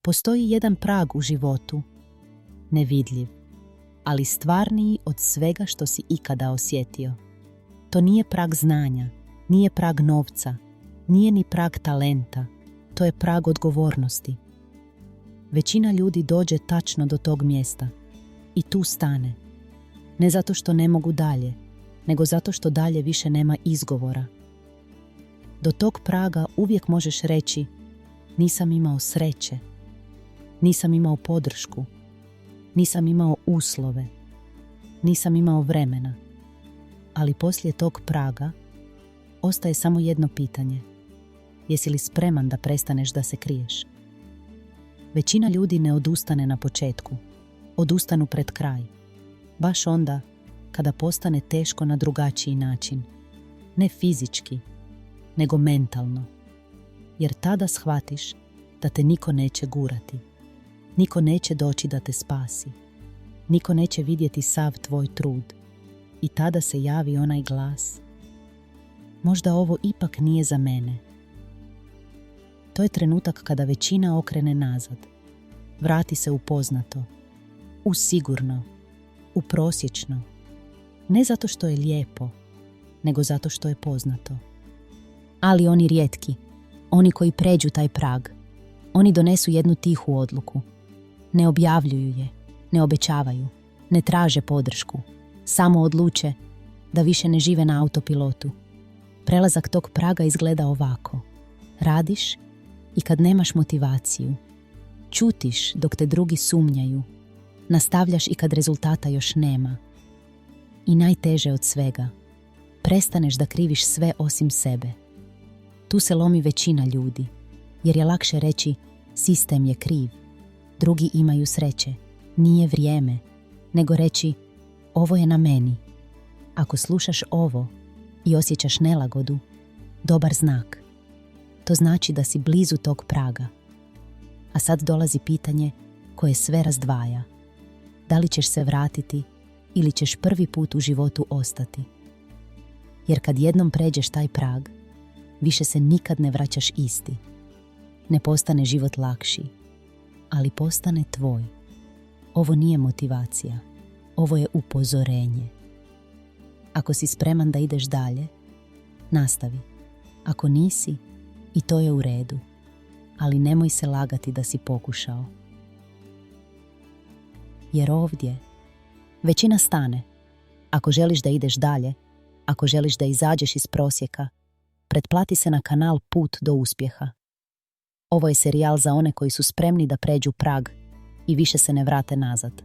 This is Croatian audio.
Postoji jedan prag u životu, nevidljiv, ali stvarniji od svega što si ikada osjetio. To nije prag znanja, nije prag novca, nije ni prag talenta, to je prag odgovornosti. Većina ljudi dođe tačno do tog mjesta i tu stane. Ne zato što ne mogu dalje, nego zato što dalje više nema izgovora. Do tog praga uvijek možeš reći: nisam imao sreće, nisam imao podršku, nisam imao uslove, nisam imao vremena. Ali poslije tog praga ostaje samo jedno pitanje: jesi li spreman da prestaneš da se kriješ? Većina ljudi ne odustane na početku, odustanu pred kraj, baš onda kada postane teško na drugačiji način, ne fizički, nego mentalno, jer tada shvatiš da te niko neće gurati, niko neće doći da te spasi, niko neće vidjeti sav tvoj trud. I tada se javi onaj glas: možda ovo ipak nije za mene. To je trenutak kada većina okrene nazad, vrati se u poznato, u sigurno, u prosječno, ne zato što je lijepo, nego zato što je poznato. Ali oni rijetki, oni koji pređu taj prag, oni donesu jednu tihu odluku. Ne objavljuju je, ne obećavaju, ne traže podršku, samo odluče da više ne žive na autopilotu. Prelazak tog praga izgleda ovako: radiš i kad nemaš motivaciju, ćutiš dok te drugi sumnjaju, nastavljaš i kad rezultata još nema. I najteže od svega, prestaneš da kriviš sve osim sebe. Tu se lomi većina ljudi, jer je lakše reći: sistem je kriv, drugi imaju sreće, nije vrijeme, nego reći: ovo je na meni. Ako slušaš ovo i osjećaš nelagodu, dobar znak. To znači da si blizu tog praga. A sad dolazi pitanje koje sve razdvaja. Da li ćeš se vratiti ili ćeš prvi put u životu ostati? Jer kad jednom pređeš taj prag, više se nikad ne vraćaš isti. Ne postane život lakši, ali postane tvoj. Ovo nije motivacija, ovo je upozorenje. Ako si spreman da ideš dalje, nastavi. Ako nisi, i to je u redu, ali nemoj se lagati da si pokušao. Jer ovdje većina stane. Ako želiš da ideš dalje, ako želiš da izađeš iz prosjeka, pretplati se na kanal Put do uspjeha. Ovo je serijal za one koji su spremni da pređu prag i više se ne vrate nazad.